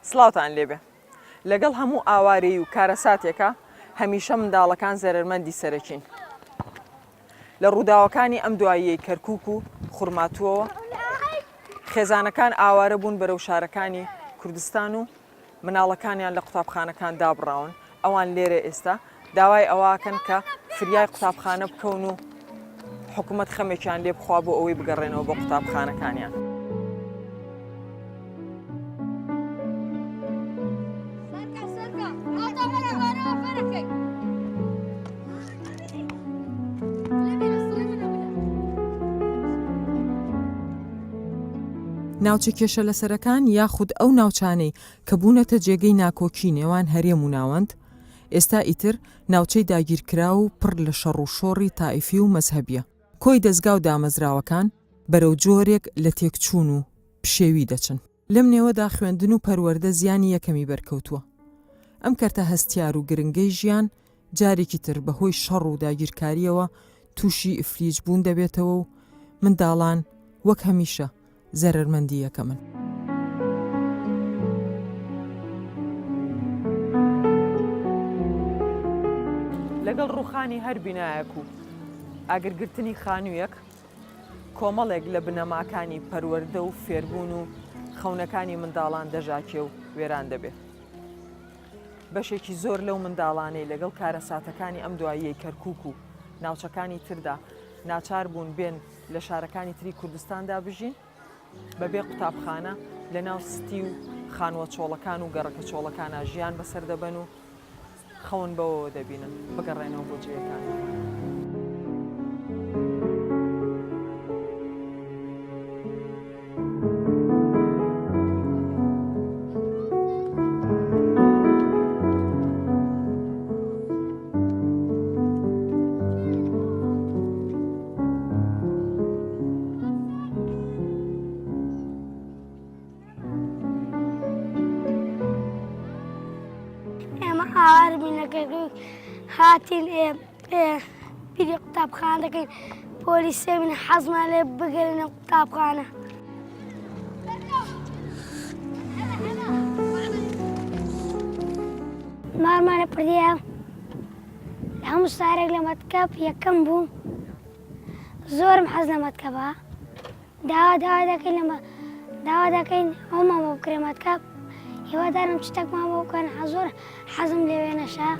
سڵاوتان لێبێ لەگەڵ هەموو ئاوارەی و کارەساتێکە هەمیشە منداڵەکان زەرمەندی سەرەکین لە ڕووداوەکانی ئەم دواییەی کەرکووک و خوڕماتووەوە خێزانەکان ئاوارە بوون بەرەو شارەکانی کوردستان و مناڵەکانیان لە قوتابخانەکان دابڕاون ئەوان لێرە ئێستا داوای ئەوواکەن کە فریای قوتابخانە بکەون و حکوومەت خەمێکیان لێ بخوا بۆ ئەوەی بگەڕێنەوە بۆ قوتابخانەکانیان. ناوچە کێشە لەسەرەکان یاخود ئەو ناوچانەی کە بوونەتە جێگەی ناکۆکی نێوان هەرێم و ناوەند ئێستا ئیتر ناوچەی داگیرکرا و پڕ لە شەڕ و شۆڕی تائیفی و مەزهەبیە. کۆی دەستگا و دامەزراوەکان بەرەو جۆرێک لە تێکچوون و پشێوی دەچن. لەم نێوەدا خوێندن و پەروەردە زیانی یەکەمی بەرکەوتووە. ئەم کەرتە هەستیار و گرنگەی ژیان جارێکی تر بەهۆی شەڕ و داگیرکاریەوە تووشی ئفلیج بوون دەبێتەوە و منداڵان وەک هەمیشە زەرمەندی یەکەمن. لەگەڵ ڕووخانی هەر بینایەک و ئاگرگرتنی خانوویەک کۆمەڵێک لە بنەماکانی پەروەردە و فێربوون و خەونەکانی منداڵان دەژاکێ و وێران دەبێت. بەشێکی زۆر لەو منداڵانەی لەگەڵ کارەساتەکانی ئەم دواییەی کەرکووک و ناوچەکانی تردا ناچار بوون بێن لە شارەکانی تری کوردستاندا بژین بەبێ قوتابخانە لە ناو ستی و خانوە چۆڵەکان و گەڕەکە چۆڵەکانە ژیان بەسەر دەبەن و خەون بەوەوە دەبینن بگەڕێنەوە بۆ جێیەکان. هاتین بیری قوتابخانە دەکەین پۆلیسێ من حەزمان لێ بگەێنە قوتابخانە. مارمانە پردیە لە هەموو سارێک لە مەتکەب یەکەم بوو زۆرم حەز لە مەتکەبە داوا دەکەین ئەومان بۆ بکرێ مەتکەب هیوادارم شتێکمان بۆ بکەن زۆر حەزم لێوێ نەشا.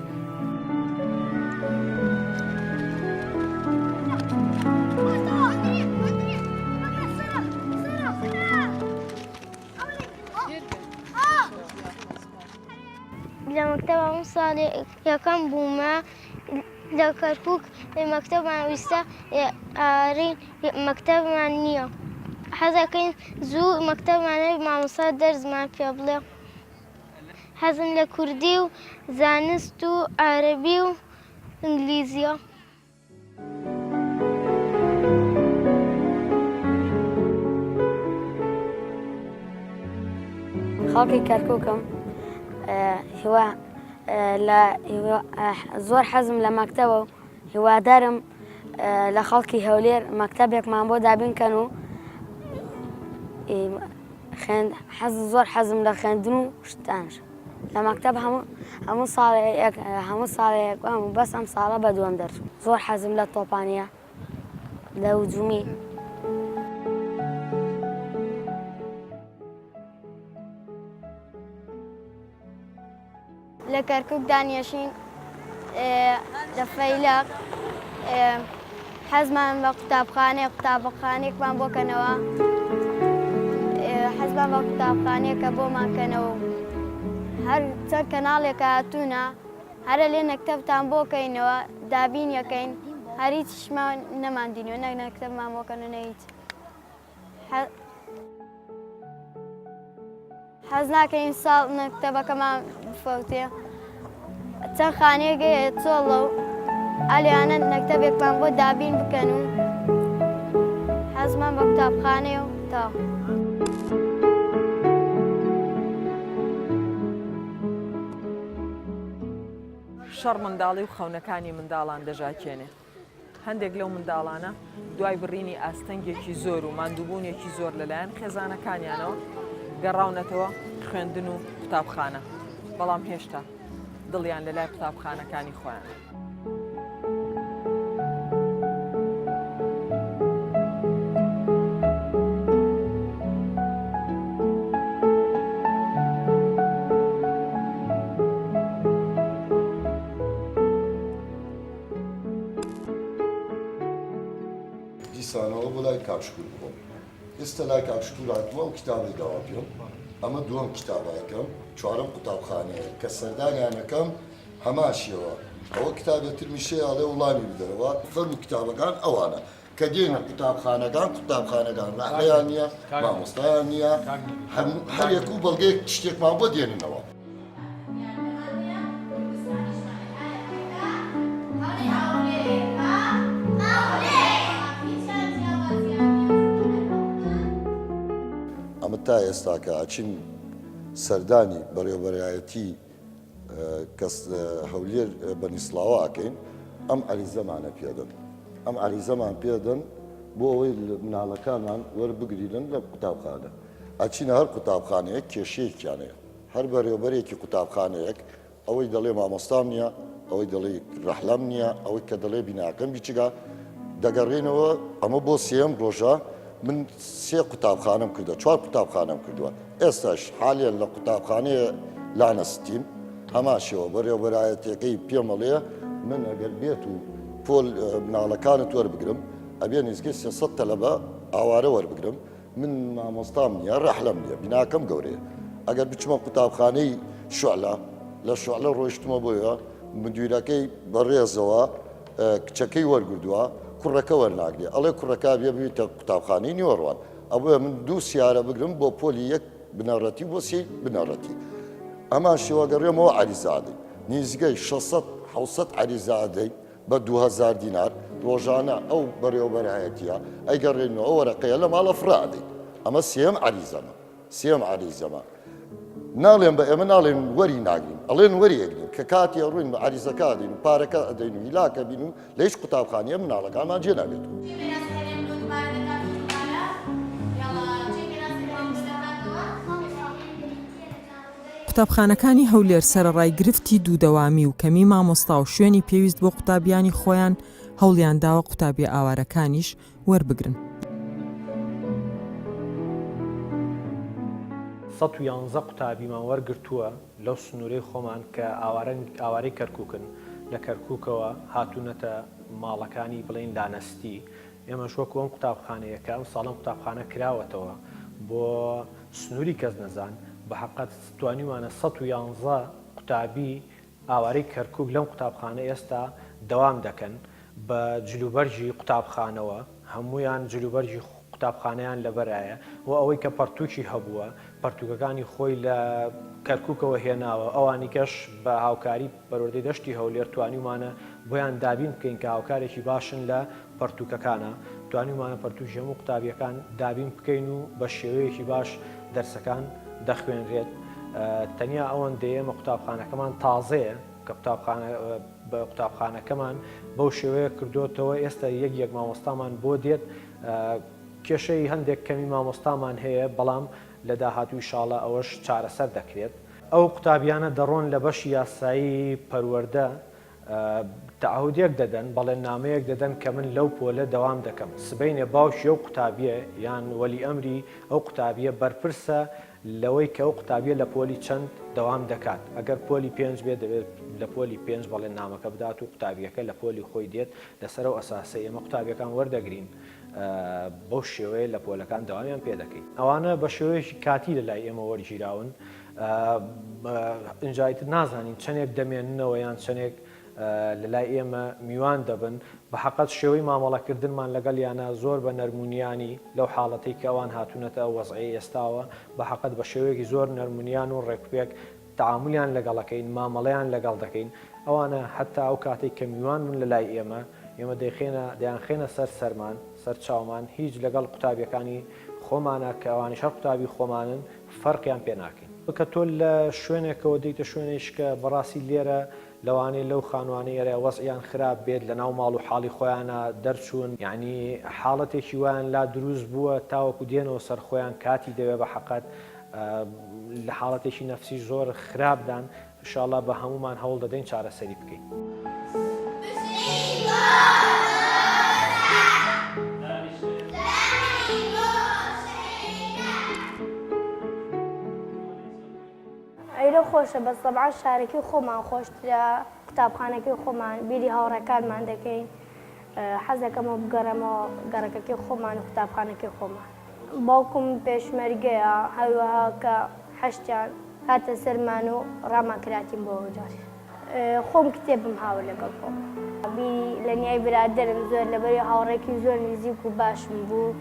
لە مەکتەب هەموو ساڵێ یەکەم بوومە لە کەرکووک مەکتەبمان ویستە ئارین مەکتەبمان نییە حەزەکەین زوو مەکتەبمانە مامۆستا دەرزمان پێ بڵێ. حەزم لە کوردی و زانست و عەرەبی و ئینگلیزیە. خەڵکی کەرکووکم زۆر حەزم لە مەکتەبە و هیوادارم لە خەڵکی هەولێر مەکتەبێکمان بۆ دابینکەن و زۆر حەزم لە خوێندن و شتانش لە مەکتەب هەموو ساڵێک بەس ئەم ساڵە بە دووەم دەرچوو. زۆر حەزم لە تۆپانیە لە هوجومی. لە کەرکووک دانیشین لە فەیلق حەزمان بە قوتابخانەیەکمان بۆکەنەوە حەزمان بە قوتابخانەیەکە بۆمانکەنەوە هەر چەند کەناڵێکە هاتوونە هەرە لێ نەکتەبتان بۆکەینەوە دابین یەکەین هەر هیچمان نەماندینەوە نەک نەکتەبمان بۆکەن و نەهیچ. حەز ناکەین ساڵ نەکتەبەکەمان بفەوتێ چەند خانەیەکەیە چۆڵە و ئەلیانە نەکتەبێکمان بۆ دابین بکەن و حەزمان بە قوتابخانەیە و تاو. شەڕ منداڵی و خەونەکانی منداڵان دەژاکێنێ. هەندێک لەو منداڵانە دوای بڕینی ئاستەنگێکی زۆر و ماندووبوونێکی زۆر لەلایەن خێزانەکانیانەوە گەڕاونەتەوە خوێندن و قوتابخانە، بەڵام هێشتا دڵیان لە لای قوتابخانەکانی خۆیان. دیسانەوە بۆ لای کاکشکوور بووم. ئێستا لای کاکشکوور هاتووە و کتابی داوا پێم. ئەمە دووەم کتابەکەم، چوارەم قوتابخانەیە کە سەردانیانەکەم هەماشیەوە. ئەوە کتابێتتر میشەیە ئەڵێ وڵامی بدەرەوە. فەرمو کتابەکان ئەوانە کە دێنە قوتابخانەکان ڕاحەیان نییە، مامۆستایان نییە، هەر یەک و بەڵگەیەک شتێکمان بۆ دێننەوە. ئەمە تا ئێستا کە ئاچین سەردانی بەڕێوەبەرایەتی کەس هەولێر بەنیسڵاوەکەین، ئەم عەریزەمانە پێدەن. ئەم عەریزەمان پێدەن بۆ ئەوەی مناڵەکانمان وەربگرین لە قوتابخانە. ئاچینە هەر قوتابخانەیەک کێشەیەکیانەیە، هەر بەڕێوەبەرێکی قوتابخانەیەک ئەوەی دەڵێ مامۆستام نییە، ئەوەی دەڵێ ڕەحلەم نییە، ئەوەی کە دەڵێ بیناکەم بیچگا دەگەڕێنەوە. ئەمە بۆ سێم ڕۆژە من سێ قوتابخانەم کردووە، چوار قوتابخانەم کردووە. ئێستاش حالیان لە قوتابخانەیە لانەستیم، هەماشەوە بەڕێوەبەرایەتەکەی پێمەڵێ من ئەگەر بێت و پۆل مناڵەکانت وەربگرم ئەبێ نزگەی 300 تەلەبە ئاوارە وەربگرم، من مامۆستام نییە، ڕەحلەم نییە، بیناکەم گەورەیە. ئەگەر بچمە قوتابخانەی شوعلە، لە شوعلە ڕۆیشتمە بۆیە مدیرەکەی بەڕێزەوە کچەکەی وەرگردووە، کوڕەکە وەرناگرێ، ئەڵێ کوڕەکە بێ بێتە قوتابخانەی نیوەڕوان، ئەوەیە من 2 سیارە بگرم بۆ پۆلی یەک بنەڕەتی بۆ سێ بنەڕەتی. ئەمان شێوە گەڕێمەوە عەریزادەی نزگەی 600-700 عەریزادەی بە 2000 دینار ڕۆژانە ئەو بەڕێوەبەرایەتیە ئەیگەڕێنەوە ئەو وەرەقەیە لە ماڵە فرادەی. ئەمە سێم عەریزەمە. ناڵێن بە ئێمە ناڵێن وەری ناگرین، ئەڵێن وەری ئەگرین کە کاتی ئەڕوین بە عەریزەکە دەین و پارەکە ئەدەین و هیلاکە بین و لە هیچ قوتابخانەیە مناڵەکانمان جێ نابێت. قوتابخانەکانی هەولێر سەرەڕای گرفتی دوودەوامی و کەمی مامۆستا و شوێنی پێویست بۆ قوتابیانی خۆیان هەوڵیان داوە قوتابی ئاوارەکانیش وەربگرن. 111 قوتابیمان وەرگرتووە لەو سنوورەی خۆمان کە ئاوارەی کەرکووکن لە کەرکووکەوە هاتوونەتە ماڵەکانی بڵین دانەستی. ئێمەش وەکو ئەم قوتابخانەیەکە ئەم ساڵەم قوتابخانە کراوەتەوە بۆ سنووری کەس نەزان، بە حەقەت توانیوانە 111 قوتابی ئاوارەی کەرکووک لەم قوتابخانە ئێستا دەوام دەکەن بە جلوبەرجی قوتابخانەوە، هەمویان جلوبەرجی قوتابخانەیان لەبەرایە و ئەوەی کە پەرتووکی هەبووە پەرتووکەکانی خۆی لە کەرکووکەوە هێناوە. ئەوانی کەش بە هاوکاری بەروەردەی دەشتی هەولێر توانیوانە بۆیان دابین بکەین کە هاوکارێکی باشن لە پەرتووکەکانە، توانیوانە پەرتووکی هەموو قوتابیەکان دابین بکەین و بە شێوەیەکی باش دەرسەکان دەخوێنرێت. تەنیا ئەوەندەیە ئێمە قوتابخانەکەمان تازەیە کە بە قوتابخانەکەمان بەو شێوەیە کردوتەوە. ئێستا یەک مامۆستامان بۆ دێت، کێشەی هەندێک کەمی مامۆستامان هەیە، بەڵام لە داهاتوو ئینشاڵڵا ئەوەش چارەسەر دەکرێت. ئەو قوتابیانە دەڕۆن لە بەشی یاسایی پەروەردە تەعهودێک دەدەن، بەڵێن نامەیەک دەدەن کە من لەو پۆلە دەوام دەکەم. سبەینێ باوشی ئەو قوتابیە یان وەلی ئەمری ئەو قوتابیە بەرپرسە لەوەی کە ئەو قوتابیە لە پۆلی چەند دەوام دەکات. ئەگەر پۆلی 5 بێت دەبێت لە پۆلی 5 بەڵێن نامەکە بدات و قوتابیەکە لە پۆلی خۆی دێت. لەسەر ئەو ئەساسە ئێمە قوتابیەکان وەردەگرین، بەو شێوەیە لە پۆلەکان داوامیان پێ دەکەین. ئەوانە بە شێوەیەکی کاتی لە لای ئێمە وەرگیراون، ئنجایتر نازانین چەندێک دەمێننەوە یان چەندێک لە لای ئێمە میوان دەبن. بە حەقەت شێوەی مامەڵەکردنمان لەگەڵ یانە زۆر بە نەرمونیانی لەو حاڵەتی کە ئەوان هاتوونەتە وەزعی ئێستاوە، بە حەقەت بە شێوەیەکی زۆر نەرمونیان و ڕێکوپێک تەعاملیان لەگەڵەکەین، مامەڵەیان لەگەڵ دەکەین. ئەوانە حتا ئەو کاتێک کە میوان من لە لای ئێمە دەیانخێنە سەرمان سەر چاومان، هیچ لەگەڵ قوتابیەکانی خۆمانە کە ئەوانیش هەر قوتابی خۆمانن فەرقیان پێ ناکەین. بکە تۆ لە شوێنێکەوە دەیتە شوێنێش کە بەڕاستی لێرە لەوانەیە لەو خانوانەیە وەزعیان خراپ بێت، لە ناو ماڵ و حاڵی خۆیانە دەرچوون، یعنی حاڵەتێکی وایان لا دروست بووە تاوەکو دێنەوە سەر خۆیان کاتی دەوێت بە حەقەت لە حاڵەتێکی نەفسی زۆر خراپدان انشاءالله بە هەمومان هەوڵ دەدەین چارەسەری بکەین. ئەیرە خۆشە بەس تەبعا شارێکی خۆمان خۆشترە قوتابخانەکەی خۆمان بیری هاوڕێکانمان دەکەین حەز دەکەمەوە بگەڕێمەوە گەڕەکەکی خۆمان و قوتابخانەکەی خۆمان. باوکم پێشمەرگەیە هەروەها کە حەشتیان هاتە سەرمان و ڕامان کراتین بۆ جارێ. خۆم کتێبم هاوە لەگەڵ خۆم. بیری لە نیای برادەرم زۆر لەبەری هاوڕێکی زۆر نزیک و باشم بوو.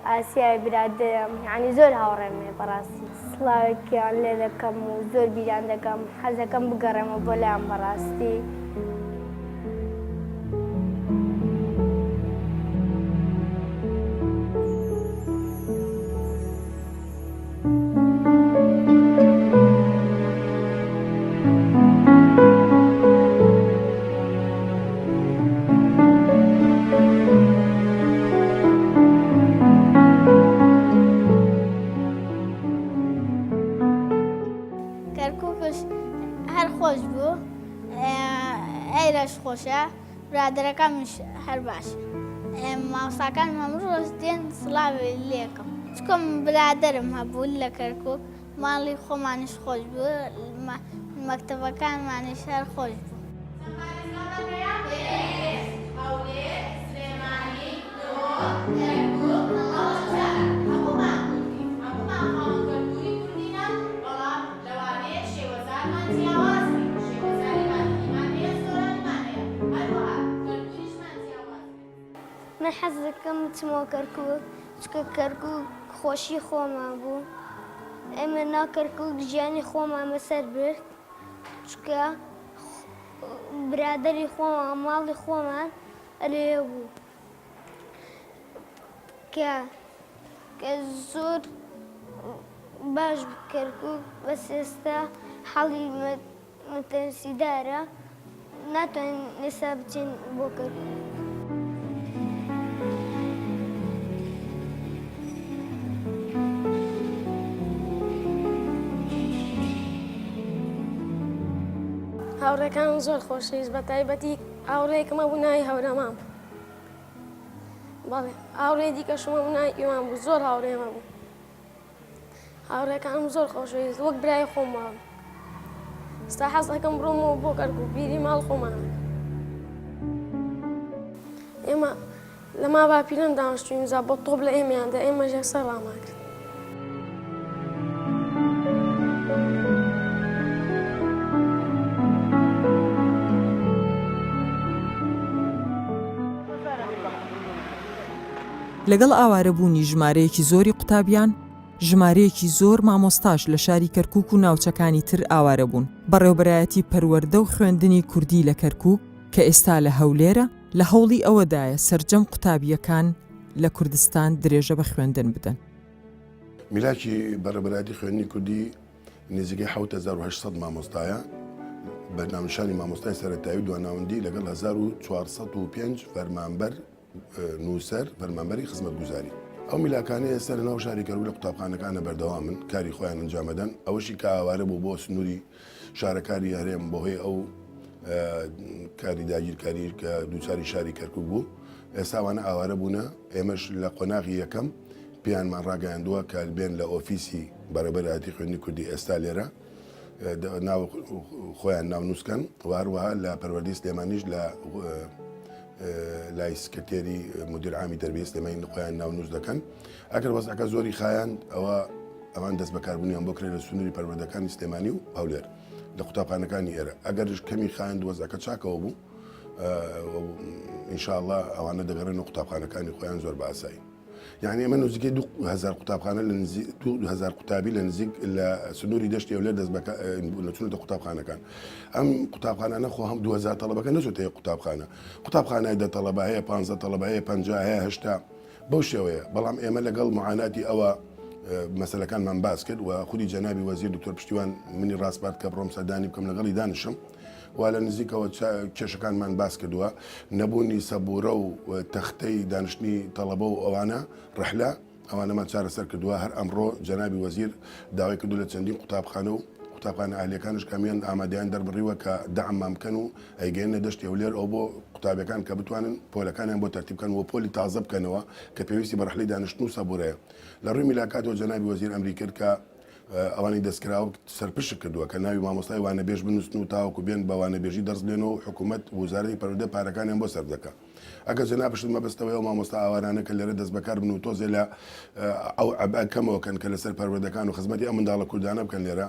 ئاسیای برادەرم یعنی زۆر هاوڕێمێ بەڕاستی. سڵاوێکیان لێ دەکەم و زۆر بیریان دەکەم حەز دەکەم بگەڕێمەوە بۆ لایان بەڕاستی. کەرکووکش هەر خۆش بوو ئەیرەش خۆشە برادەرەکەمش هەر باشە مامۆستاکان هەموو دێن سڵاوی لێکم چکۆم برادەرم هەبوو لە کەرکووک ماڵی خۆمانش خۆش بوو مەکتەبەکانمانش هەر خۆش بوو. من حەز دەکەم بچمەوە کەرکووک چکە کەرکووک خۆشی خۆمان بوو ئێمە ناو کەرکووک ژیانی خۆمان بەسەر برد چکە برادەری خۆمان ماڵی خۆمان ئەلێ بوو کە زۆر باش کەرکووک بەس ئێستا حاڵی مەتەرسیدارە ناتوانین ئێستا بچین بۆ کەرکووک. هاوڕێکان زۆر خۆشەویست بە تایبەتی هاوڕێکمە بوو ناوی هەورەمام. بەڵێ هاوڕێ دیکەشمە بوو ناوی ئیمان بوو زۆر هاوڕێمە بوو. هاوڕێکانم زۆر خۆشەویست وەک برای خۆم بوو. ئێستا حەز دەکەم بڕۆمەوە بۆ کەرکووک بیری ماڵ خۆمانە. ئێمە لە ما باپیرم دانیشتووین زا بۆ تۆپ لە ئێمەیاندا ئێمەش یەکسەر ڕامان کرد. لەگەڵ ئاوارەبوونی ژمارەیەکی زۆری قوتابیان ژمارەیەکی زۆر مامۆستاش لە شاری کەرکووک و ناوچەکانی تر ئاوارە بوون بەڕێوەبەرایەتی پەروەردە و خوێندنی کوردی لە کەرکووک کە ئێستا لە هەولێرە لە هەوڵی ئەوەدایە سەرجەم قوتابیەکان لە کوردستان درێژە بە خوێندن بدەن. میلاکی بەڕێوەبەرایەتی خوێندنی کوردی نزیکەی 1970 مامۆستایە بەرنامنیشانی مامۆستای سەرەتایی و دواناوەندی لەگەڵ 1405 فەرمانبەر نووسەر فەرمانبەری خزمەتگوزاری. ئەو میلاکانەی ئێستا لەناو شاری کەرکووک لە قوتابخانەکانە بەردەوامن کاری خۆیان ئەنجامەدەن ئەوەشی کە ئاوارە بوو بۆ سنووری شارەکاری هەرێم بەهۆی ئەو کاری داگیرکاری کە دووچاری شاری کەرکووک بوو ئێستاوانە ئاوارە بوونە ئێمەش لە قۆناغی یەکەم پێیانمان ڕاگەیاندووە کە بێن لە ئۆفیسی بەڕێوەبەرایەتی خوێندنی کوردی ئێستا لێرە ناو خۆیان ناونووسکەن و هەروەها لە پەروەردەی سلێمانیش لە لای سکرتێری مدیر عامی تەربیە سلێمانی خۆیان ناونووس دەکەن ئەگەر وەزعەکە زۆری خایاند ئەوان دەست بەکاربوونیان بۆ کرێ لە سنووری پەروەردەکانی سلێمانی و هەولێر لە قوتابخانەکانی ئێرە ئەگەرش کەمی خایاند وەزعەکە چاکەوە بوو ئینشاءڵڵا ئەوانە دەگەڕێنەوە قوتابخانەکانی خۆیان زۆر بە ئاسایی. یعنی ئەمە نزیکەی 2000 قوتابخانە لە 2000 قوتابی لە نزیک لە سنووری دەشتی ئەولێر دەست نەچونەتە قوتابخانەکان. ئەم قوتابخانانە خۆ هەم 2000 تەڵەبەکە نەچێتە قوتابخانە. قوتابخانای 10 تەڵەبە هەیە 15 تەڵەبە هەیە 50 هەیە 80 بەو شێوەیە. بەڵام ئێمە لەگەڵ معاناتی ئەوە مەسەلەکانمان باس کرد و خودی جەنابی وەزیر دکتۆر پشتیوان منی ڕاستبات کە بڕۆم سەردانی بکەم لەگەڵی دانیشم وا لە نزیکەوە کێشەکانمان باس کردووە نەبوونی سەبورە و تەختەی دانیشتنی تەڵەبە و ئەوانە ڕەحلە ئەوانەمان چارەسەر کردووە هەر ئەمڕۆ جەنابی وەزیر داوای کردو لە چەندین قوتابخانە و قوتابخانە ئالیەکانش کامیان ئامادەیان دەربڕیوە کە دەعممان بکەن و ئەیگەێنە دەشتی هەولێر ئەو بۆ قوتابەکان کە بتوانن پۆلەکانیان بۆ تەرتیب بکەن و پۆلی تازە بکەنەوە کە پێویستی بە ڕەحلەی دانیشتن و سەبورەیە. لە ڕووی میلاکاتەوە جەنابی وەزیر ئەمری کرد کە ئەوانی دەستکراوە سەرپشت کردووە کە ناوی مامۆستای وانەبێژ بنووسن و تاوەکو بێن بە وانەبێژی دەرزلێنەوە و حکوومەت وزارەتی پەروەردە پارەکانیان بۆ سەر دەکات. ئەگەر جەنابشت مەبەستەوەی مامۆستا ئاوارانە کە لێرە دەست بەکار بن و تۆزێ لە ئەو ئەکەمەوەکەن کە لەسەر پەروەردەکان و خزمەتی ئەم منداڵە کوردانە بکەن لێرە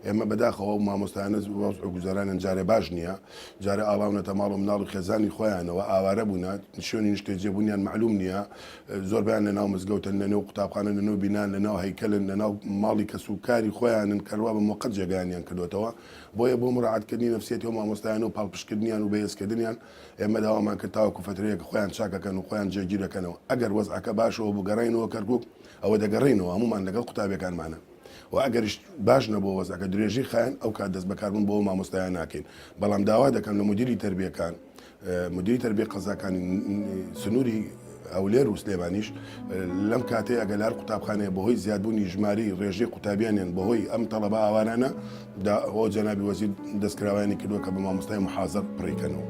ئێمە بەداخەوە مامۆستایانە گوزارانن جارێ باش نییە جارە ئاڵاونەتە ماڵ و مناڵ و خێزانی خۆیانەوە ئاوارە بوون شوێنی نیشتێجێبوونیان معلوم نییە زۆربیان لەناو مزگەوتن لەنێو قوتابخانە لەنەوە بینان لەناو هەیکەلن لەناو ماڵی کە سوکاری خۆیانن کەوا بە موقت جێگانیان کردوێتەوە بۆیە بۆ مڕعاتکردنی نەفسیەتی و مامۆستایان و پاڵپشکردنیان و بەهێزکردنیان ئێمە داوامان کرد تاوەکو فترەیەکە خۆیان چاکەکەن و خۆیان جێگیرەکەنەوە ئەگەر وەزعەکە باشەوە بگەڕێنەوە کەرکووک ئەوە دەگەڕێنەوە هەمومان لەگەڵ قوتابەکانمانە و ئەگەریش باش نەبوو وەزعەکە درێژی خایەن ئەو کات دەست بەکاربوون بۆ مامۆستایان ناکەین بەڵام داوا دەکەم لە مدیری تربیەکان مدیری تربیە قەزاکانی سنووری هەولێر و سلێمانیش لەم کاتێ ئەگەلار قوتابخانەیە بەهۆی زیادبوونی ژماری ڕێژەی قوتابیانیان بەهۆی ئەم تەڵەبە ئاوانانە ئەو جەنابی وەزیر دەستکراوانی کردووە کە بە مامۆستای محازەر پڕیکەنەوە.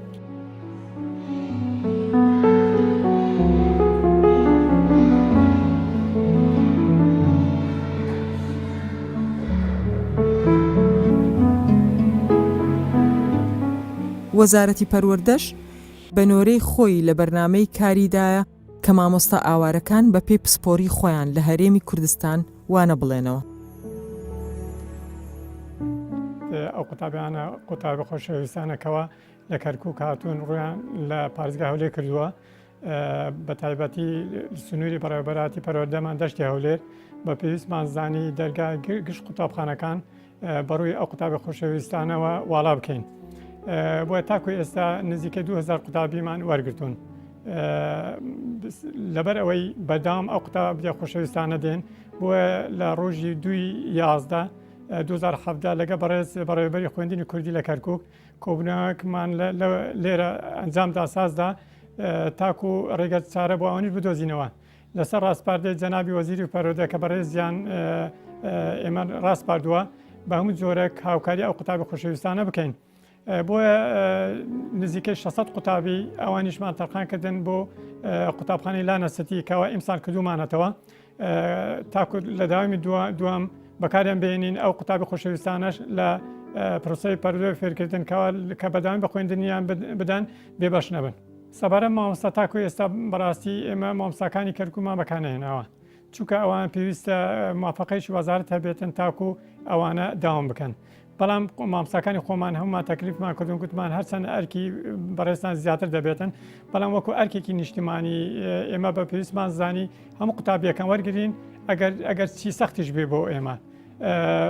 وەزارەتی پەروەردەش بەنۆرەی خۆی لە بەرنامەی کاریدایە کە مامۆستا ئاوارەکان بە پێی پسپۆری خۆیان لە هەرێمی کوردستان وانە بڵێنەوە. ئەو قوتابیانە قوتابە خۆشەویستانەکەەوە لە کەرکووک هاتوون ڕویان لە پارێزگای هەولێر کردووە بە تایبەتی سنووری بەڕێوەبەراتی پەروەردەمان دەشتی هەولێر بە پێویستمان زانی دەرگای گشت قوتابخانەکان بەڕووی ئەو قوتابە خۆشەویستانەوە واڵا بکەین. بۆیە تاکوی ئێستا نزیکە 2000 قوتابیمان وەرگتوون. لەبەر ئەوەی بەدام ئەو قوتابە خۆشەویستانە دێن بۆیە لە ڕۆژی 2017 لەگە بەڕێز بەڕێوەبەری خوێندنی کوردی لە کەرکووک کۆبنەوەکمان لێرە ئەنجامدا سازدا تاکو ڕێگە چارە بۆ ئەوانیش بدۆزینەوە لەسەر ڕاستپاردەی جەنابی وەزیری پەروەردە کە بەڕێزیان ئێمە ڕاستپاردووە بە هەموو جۆرە هاوکاری ئەو قوتابە خۆشەویستانە بکەین. بۆیە نزیکەی 600 قوتابی ئەوانیشمان تەرخانکردن بۆ قوتابخانەی لانەسەتی کەەوە ئیمسال کردومانەتەوە تاکو لە داوامی دوام بەکاریان بێنین ئەو قوتابی خۆشەویستانەش لە پرۆسەی پەروەردە فێرکردن کە بەداوام بە خوێندنیان بدەن بێبەش نەبن. سەبارەت مامۆستا تاکوی ئێستا بەڕاستی ئێمە مامۆستاکانی کەرکووکمان بەکارهێناوە چونکە ئەوان پێویستە موافقەیەکی وەزارەت هەبێتن تاکو ئەوانە داوام بکەن. بەڵام مامۆستاکانی خۆمان هەمومان تەکلیفمان کردون گوتمان هەرچەند ئەرکی بەڕێستان زیاتر دەبێتن بەڵام وەکو ئەرکێکی نیشتیمانی ئێمە بە پێویستمان زانی هەموو قوتابیەکان وەرگرین ئەگەر چی سەختیش بێ بۆ ئێمە.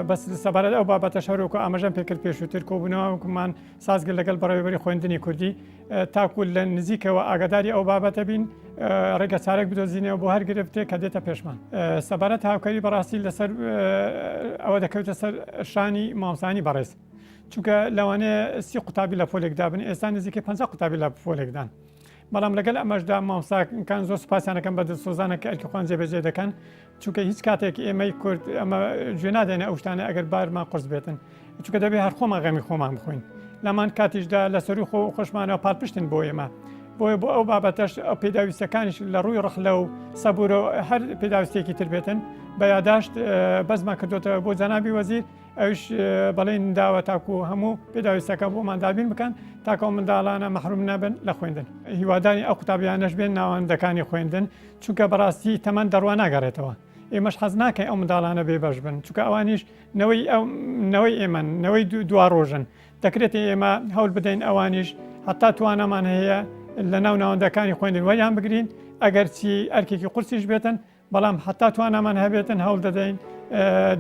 بەس سەبارەت ئەو بابەتە شەڕۆکو ئاماژەم پێکرد پێشووتر کۆبوونەوەکومان سازگر لەگەڵ بەڕێوەبەری خوێندنی کوردی تاکو لە نزیکەوە ئاگاداری ئەو بابەتە بین ڕێگە چارێک بدۆزینەوە بۆ هەر گرفتێک کە دێتە پێشمان. سەبارەت هاوکاری بەڕاستی لەسەر ئەوە دەکەوتە سەر شانی مامۆستانی بەڕێز چونکە لەوانەیە 30 قوتابی لە پۆلێکدا بن ئێستا نزیکەی 50 قوتابی لە پۆلێکدان. بەڵام لەگەل ئەمەشدا مامۆستاکان زۆر سوپاسیانەکەم بە دەستسۆزانەکە ئەرکی خوان جێبەجێ دەکەن چونکە هیچ کاتێک ئێمەی کورد ئەمە گوێ نادێنێ ئەو شتانە ئەگەر بارمان قرس بێتن چونکە دەبێت هەر خۆمان غەمی خۆمان بخۆین لەمان کاتیشدا لە سەری خۆشمانەوە پاڵپشتن بۆ ئێمە بۆیە بۆ ئەو بابەتەش ئەو پێداویستەکانیش لە ڕووی ڕخلە و سەبورە هەر پێداویستێکی تر بێتن بە یاداشت بەزمان کردوتەوە بۆ جەنابی وەزیر ئەوش بەڵێن داوە تاکو هەموو پێداویستەکە بۆمان دابین بکەن تاکە منداڵانە مەحروم نەبن لە خوێندن. هیواداری ئەو قوتابیانەش بێن ناوەندەکانی خوێندن چونکە بەڕاستی تەمەەن دەڕوا ناگەڕێتەوە. ئێمەش حەز ناکەین ئەو منداڵانە بێبەش بن چونکە ئەوانیش نەوەی ئێمەن نەوەی دوا ڕۆژن دەکرێت ئێمە هەوڵ بدەین ئەوانیش هەتا توانەمان هەیە لە ناو ناوەندەکانی خوێندن وەریان بگرین ئەگەر چی ئەرکێکی قورسیش بێتن بەڵام هەتا توانەمان هەبێتن هەوڵ دەدەین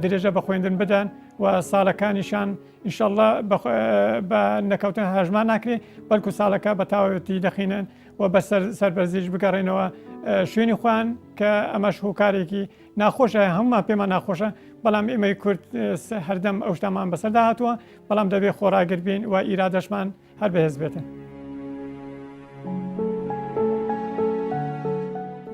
درێژە بە خوێندن بدەن و ساڵەکانیشان ئینشەڵڵا بە نەکەوتن هەژمان ناکرێت بەڵکو ساڵەکە بە تاوەتی دەخینن و بە سەربەرزیش بگەڕێنەوە شوێنی خوان کە ئەمەش هۆکارێکی ناخۆشە هەمومان پێمان ناخۆشە بەڵام ئێمەی کورد هەردەم ئەو شتامان بەسەردا هاتووە بەڵام دەبێت خۆراگر بین و ئیرادەشمان هەر بەهێز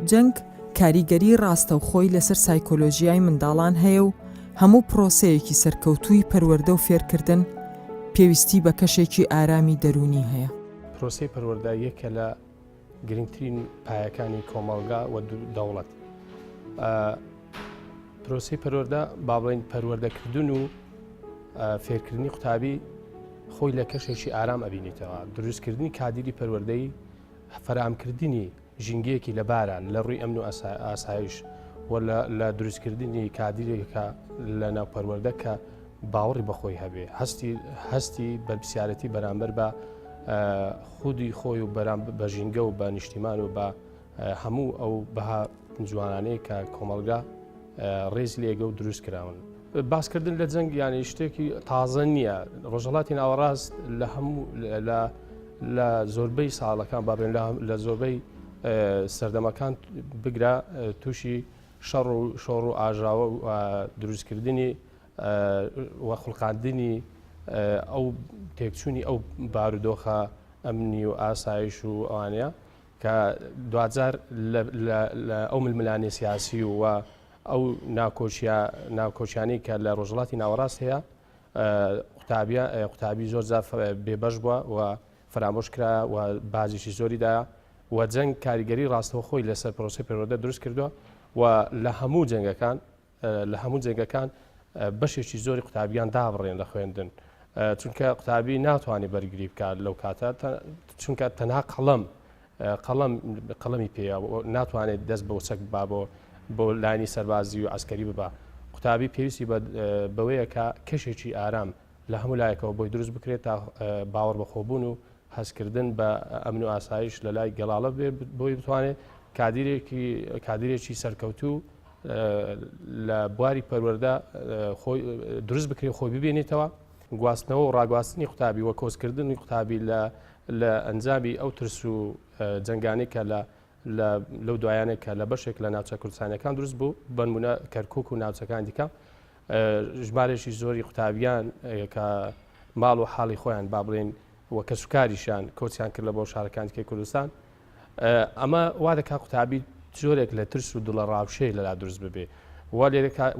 جەنگ کاریگەری ڕاستەوخۆی لەسەر سایکۆلۆژیای منداڵان هەیە و هەموو پرۆسەیەکی سەرکەوتووی پەروەردە و فێرکردن پێویستی بە کەشێکی ئارامی دەرونی هەیە. پرۆسی پەروەردە یەکە لە گرنگترین پایەکانی کۆمەڵگا و دەوڵەت. پرۆسی پەروەردە با بڵێن پەروەردەکردن و فێرکردنی قوتابی خۆی لە کەشێکی ئارام ئەبینیتەوە. دروستکردنی کادیری پەروەردەی فەرامکردنی ژینگەیەکی لەبارە لە ڕووی ئەمن و ئاسایش و لە دروستکردنی کادیرێکە لە ناو پەروەردە کە باوەڕی بەخۆی هەبێ هەستی بەرپرسیارەتی بەرامبەر بە خودی خۆی و بە ژینگە و بە نیشتیمان و بە هەموو ئەو بەها جوانانەی کە کۆمەڵگا ڕێز لێگە و دروست کراون. باسکردن لە جەنگ یانی شتێکی تازە نییە. ڕۆژهەڵاتی ناوەڕاست لە هەموو لە زۆربەی ساڵەکان بابێن لە زۆربەی سەردەمەکان بگرا تووشی شەڕ و شۆڕ و ئاژاوە و دروستکردنی و خوڵقاندنی ئەو تێکچوونی ئەو بارودۆخە ئەمنی و ئاسایش و ئەوانەیە کە دوجار لە ئەو ململانی سیاسی و ئەو ناوکۆچیانی کە لە ڕۆژهەڵاتی ناوەڕاست هەیە قوتابی زۆر زاف بێبەش بووە و فرامۆش کرا و بازیشی زۆریدایە و جەنگ کاریگەری ڕاستەوخۆی لەسەر پرۆسی پەروەردە دروست کردووە و لە هەموو جەنگەکان بەشێکی زۆری قوتابیان دابڕێن لە خوێندن چونکە قوتابی ناتوانێت بەرگری بکات لەو کاتە چونکە تەنها قەڵەمی پێەیە ناتوانێت دەست بە وچەک با بۆ لانی سەربازی و ئەسکەری ببە. قوتابی پێویستی بەوەیە کە کەشێکی ئارام لە هەموو لایەکەوە بۆی دروست بکرێت تا باوەڕ بەخۆبوون و هەستکردن بە ئەمن و ئاسایش لە لای گەڵاڵە بۆی بتوانێت کادیرێکی سەرکەوتوو لە بواری پەروەردە دروست بکرێت خۆی ببێنێتەوە. گواستنەوە و ڕاگواستنی قوتابی وە کۆچکردنی قوتابی لە ئەنجامی ئەو ترس و جەنگانەی کە لەو دوایانێک کە لە بەشێک لە ناوچە کوردستانیەکان دروست بوو بنمونە کەرکووک و ناوچەکان دیکە ژمارێکی زۆری قوتابیان کە ماڵ و حاڵی خۆیان با بڵێن وە کەسوکاریشان کۆچیان کرد لە بۆ شارەکانیکەی کوردستان. ئەمە وا دەکات قوتابی زۆرێک لە ترس و دڵە ڕاوشەی لەلا دروست ببێ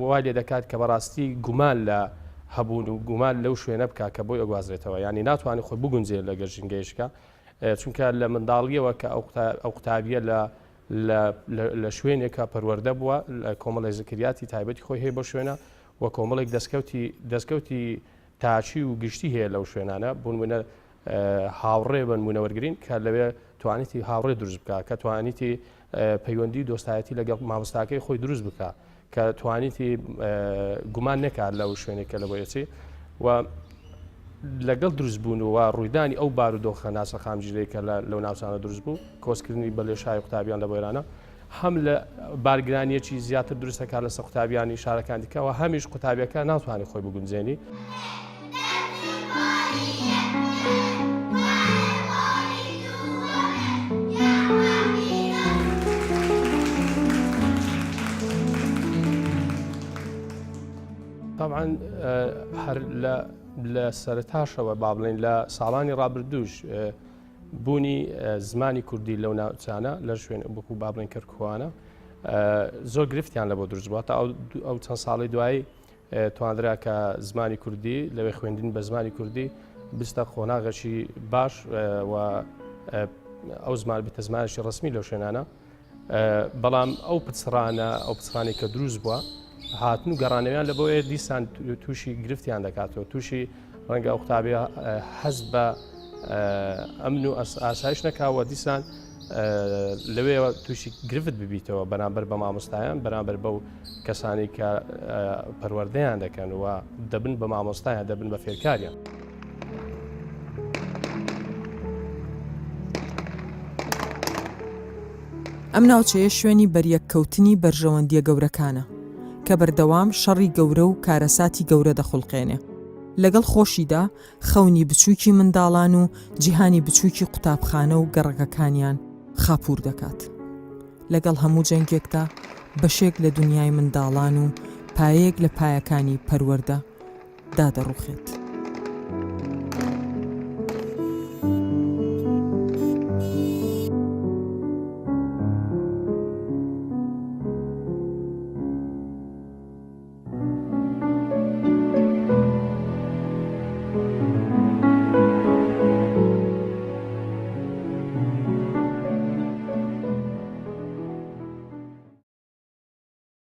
وا لێ دەکات کە بەڕاستی گومان لە هەبوون و گومان لەو شوێنە بکە کە بۆی ئەگوازرێتەوە ینی ناتوانێت خۆی بگونجێت لە گەرژینگەیشکە چونکە لە منداڵیەوە کە ئەو قوتابیە لە شوێنێکە پەروەردە بووە لە کۆمەڵی زکریاتی تایبەتی خۆی هەیە بۆ شوێنە و کۆمەڵێک دەستکەوتی تاچی و گشتی هەیە لەو شوێنانە بوونە هاوڕێ بنمونە وەرگین کە لەوێ توانیتی هاوڕێ دروست بکە کە توانیتی پەیوەندی دۆستایەتی لەگەڵ مامۆستاکەی خۆی دروست بکە کە توانیتی گومان نەکات لەو شوێنێکە لە بۆیەتی و لەگەڵ دروست بوون و ڕوویدانی ئەو بارودۆخە ناسە خامگیرەیەکە لەو ناوچانە دروست بوو کۆچکردنی بە لێشای قوتابیان لە بۆیرانە هەم لە بارگرانیەکی زیاتر دروستەکات لەسەر قوتابیانی شارەکان دیکەوە هەمیش قوتابیەکە ناتوانێت خۆی بگونجێنی. طبعا هەر لە سەرتاشەوە با بڵێن لە ساڵانی ڕابردووش بوونی زمانی کوردی لەو ناوچانە لە شوێن بکو با بڵێن کەرکوانە زۆر گرفتیان لە بۆ دروست بووە تا ئەو چەند ساڵی دوایی توانرا کە زمانی کوردی لەوێ خوێندن بە زمانی کوردی بستە خۆناغەشی باش و ئەو زمان بێتە زمانێکی ڕسمی لەو شوێنانە بەڵام ئەو پچڕانەی کە دروست بووە هاتن و گەڕانەوەیان لە بۆیە دیسان تووشی گرفتیان دەکاتەوە تووشی ڕەنگە ئەو قوتابی حەز بە ئەمن و ئاسایش نەکاوە دیسان لەوێەوە تووشی گرفت ببیتەوە بەرامبەر بە مامۆستایان بەرامبەر بەو کەسانی کە پەروەردەیان دەکەن و دەبن بە مامۆستایان دەبن بە فێرکاریان. ئەم ناوچەیە شوێنی بەریەککەوتنی بەرژەوەندیە گەورەکانە کە بەردەوام شەڕی گەورە و کارەساتی گەورە دەخڵقێنێ. لەگەڵ خۆشیدا خەونی بچووکی منداڵان و جیهانی بچووکی قوتابخانە و گەڕەکەکانیان خاپوور دەکات. لەگەڵ هەموو جەنگێکدا بەشێک لە دنیای منداڵان و پایەک لە پایەکانی پەروەردە دادەڕوخێت.